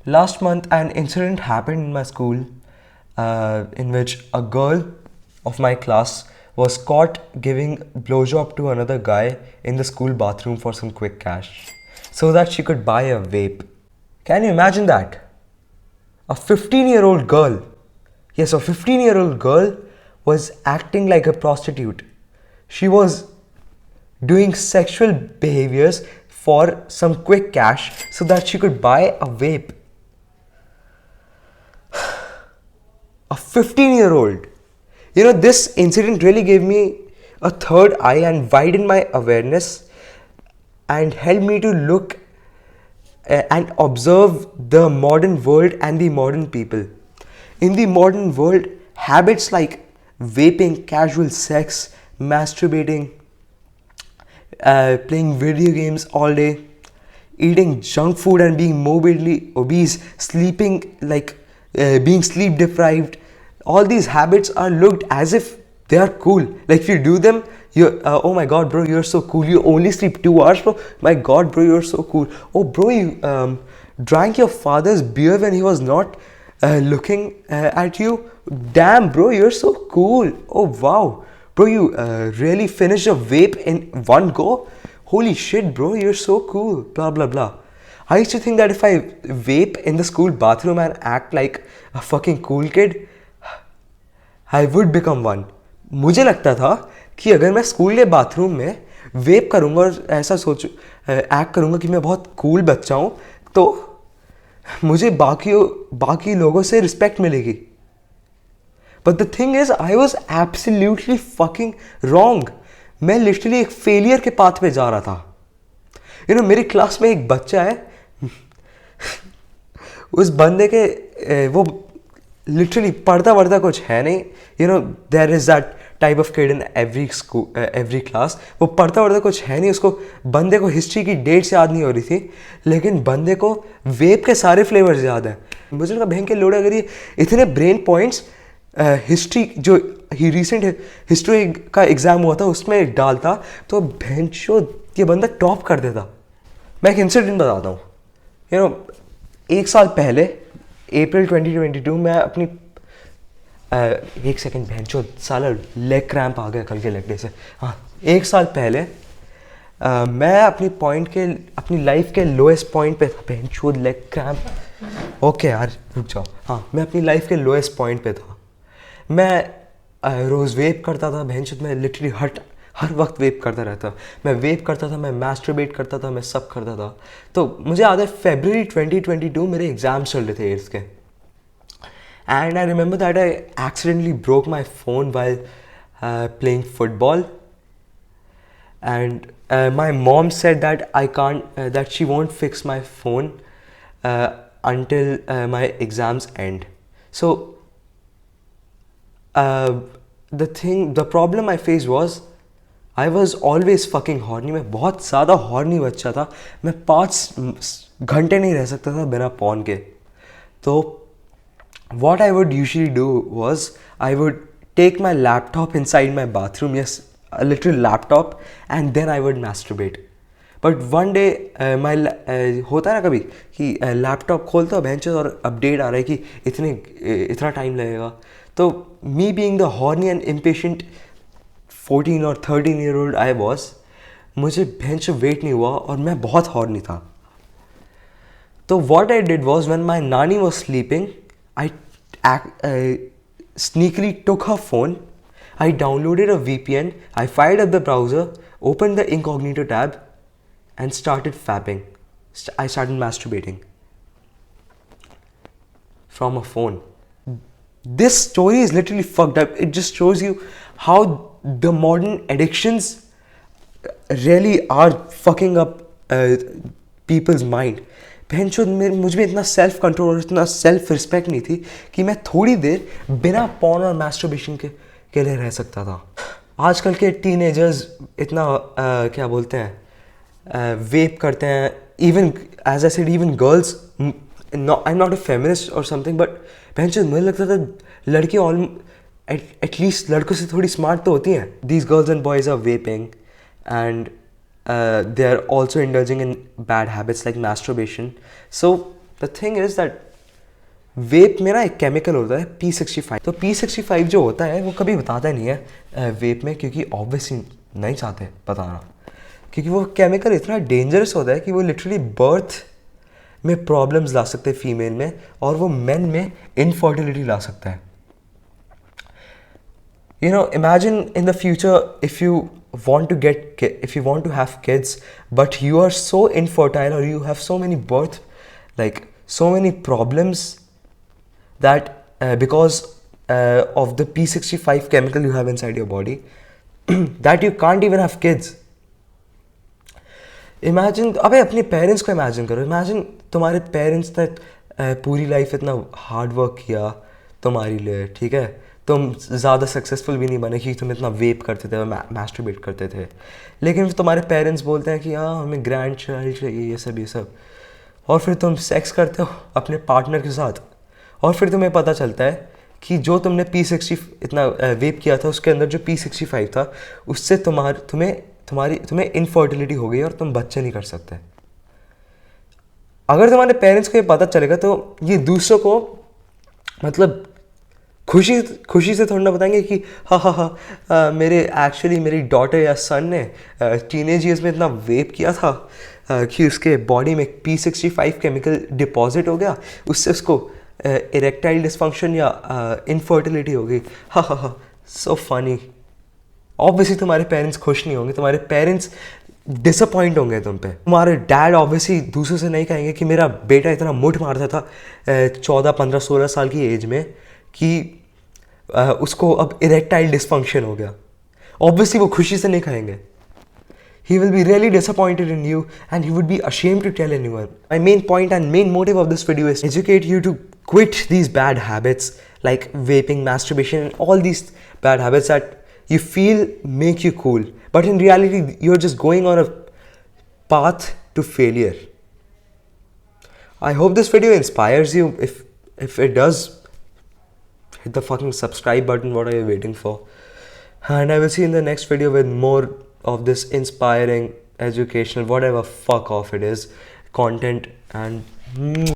Last month, an incident happened in my school in which a girl of my class was caught giving blowjob to another guy in the school bathroom for some quick cash so that she could buy a vape. Can you imagine that? A 15-year-old girl, yes, a 15-year-old girl was acting like a prostitute. She was doing sexual behaviors for some quick cash so that she could buy a vape. A 15-year-old. You know, this incident really gave me a third eye and widened my awareness and helped me to look and observe the modern world and the modern people. In the modern world, habits like vaping, casual sex, masturbating, playing video games all day, eating junk food and being morbidly obese, sleeping like being sleep deprived, all these habits are looked as if they are cool. Like if you do them, you oh my god, bro, you're so cool. You only sleep 2 hours, bro. My god, bro, you're so cool. Oh, bro, you drank your father's beer when he was not looking at you. Damn, bro, you're so cool. Oh wow, bro, you really finished a vape in one go. Holy shit, bro, you're so cool. Blah blah blah. I used to think that if I vape in the school bathroom and act like a fucking cool kid, I would become one. मुझे लगता था कि अगर मैं school के bathroom में वेप करूँगा और ऐसा एक्ट करूँगा कि मैं बहुत कूल बच्चा हूँ, तो मुझे बाकी लोगों से रिस्पेक्ट मिलेगी. But the thing is I was absolutely fucking wrong. मैं लिटरली एक फेलियर के पाथ पे जा रहा था. मेरी क्लास में एक बच्चा है, उस बंदे के वो लिटरली पढ़ता वढ़ता कुछ है नहीं. There is that type of kid in every class. वो पढ़ता वढ़ता कुछ है नहीं. उसको बंदे को हिस्ट्री की डेट्स याद नहीं हो रही थी, लेकिन बंदे को वेब के सारे फ्लेवर्स याद हैं. मुझे लगा बहन के लोड़े, अगर ये इतने ब्रेन पॉइंट्स हिस्ट्री जो ही रिसेंट हिस्ट्री का एग्ज़ाम हुआ था उसमें डालता तो बहन शो ये बंदा टॉप कर देता. मैं एक इंसिडेंट बताता हूँ. एक साल पहले अप्रैल 2022 में अपनी एक सेकंड बहन चो साला लेग क्रैम्प आ गया कल के लेग डे से. हाँ, एक साल पहले मैं अपनी लाइफ के लोएस्ट पॉइंट पे था. बहन चो लेग क्रैम्प. ओके यार रुक जाओ. हाँ, मैं अपनी लाइफ के लोएस्ट पॉइंट पे था. मैं रोज़ वेप करता था. बहन चो मैं लिटरली हर वक्त वेप करता रहता. मैं वेप करता था, मैं मैस्टरबेट करता था, मैं सब करता था. तो मुझे याद है फरवरी 2022 मेरे एग्ज़ाम्स चल रहे थे एट्थ के. And I remember that I accidentally broke my phone while playing football. And my mom said that she won't fix my phone until my exams end. So the problem I faced was I was always fucking horny. मैं बहुत ज़्यादा horny बच्चा था. मैं 5 घंटे नहीं रह सकता था बिना पॉन के. तो what I would usually do was I would take my laptop inside my bathroom, yes, a little laptop, and then I would masturbate. But one day होता है ना कभी कि लैपटॉप खोलता हो बेंचेस और अपडेट आ रहा है कि इतना टाइम लगेगा. तो me being the horny and impatient 14 और 13 ईयर ओल्ड आई वॉज, मुझे बेंच वेट नहीं हुआ और मैं बहुत हॉर्नी था. तो what I did was when my नानी was sleeping, I sneakily took her phone, I downloaded a VPN, I fired up the browser, opened the incognito tab, and started fapping. I started masturbating from a phone. This story is literally fucked up. It just shows you how the modern addictions really are fucking up people's mind. बहनचोद मुझ में इतना self control और इतना self respect नहीं थी कि मैं थोड़ी देर बिना पॉर्न और मैस्टरबेशन के लिए रह सकता था. आजकल के टीनेजर्स इतना क्या बोलते हैं, वेप करते हैं. Even as I said, even girls. I am not a feminist और समथिंग, बट बहनचोद मुझे लगता था लड़की एटलीस्ट लड़कों से थोड़ी स्मार्ट तो होती हैं. These girls and boys are vaping and they are also indulging in bad habits like masturbation. So the thing is that vape में ना एक केमिकल होता है P65। तो P65 जो होता है वो कभी बताता नहीं है वेप में, क्योंकि ऑब्वियसली नहीं चाहते बताना, क्योंकि वो केमिकल इतना डेंजरस होता है कि वो लिटरली बर्थ में प्रॉब्लम्स ला सकते हैं फीमेल में, और वो मेन में इनफर्टिलिटी ला सकता है। You know, imagine in the future if you if you want to have kids, but you are so infertile, or you have so many so many problems that because of the P65 chemical you have inside your body, that you can't even have kids. Imagine, अबे अपने parents को imagine करो। Imagine तुम्हारे parents ने पूरी life इतना hard work किया तुम्हारे लिए, ठीक है, तुम ज़्यादा सक्सेसफुल भी नहीं बने क्योंकि तुम इतना वेप करते थे, मैस्टरबेट करते थे, लेकिन तुम्हारे पेरेंट्स बोलते हैं कि हाँ हमें ग्रैंड चाइल्ड चाहिए, ये सब, और फिर तुम सेक्स करते हो अपने पार्टनर के साथ, और फिर तुम्हें पता चलता है कि जो तुमने P60 इतना वेप किया था उसके अंदर जो P65 था उससे तुम्हें इनफर्टिलिटी हो गई और तुम बच्चे नहीं कर सकते। अगर तुम्हारे पेरेंट्स को ये पता चलेगा तो ये दूसरों को मतलब खुशी से थोड़ा ना बताएंगे कि हाँ मेरी डॉटर या सन ने टीनेज ईयर्स में इतना वेप किया था कि उसके बॉडी में P65 केमिकल डिपॉजिट हो गया, उससे उसको इरेक्टाइल डिसफंक्शन या इनफर्टिलिटी हो गई। हाँ सो फनी। ऑब्वियसली तुम्हारे पेरेंट्स खुश नहीं होंगे, तुम्हारे पेरेंट्स डिसअपॉइंट होंगे तुम पे। तुम्हारे डैड ऑब्वियसली दूसरों से नहीं कहेंगे कि मेरा बेटा इतना मुठ मारता था 14, 15, 16 साल की एज में कि उसको अब इरेक्टाइल डिसफंक्शन हो गया। ऑब्वियसली वो खुशी से नहीं कहेंगे। He will be really disappointed in you and he would be ashamed to tell anyone. My main point and main motive of this video is to educate you to quit these bad habits like vaping, masturbation, and all these bad habits that you feel make you cool, but in reality you're just going on a path to failure. I hope this video inspires you. If it does, hit the fucking subscribe button. What are you waiting for? And I will see you in the next video with more of this inspiring, educational, whatever fuck off it is, content. And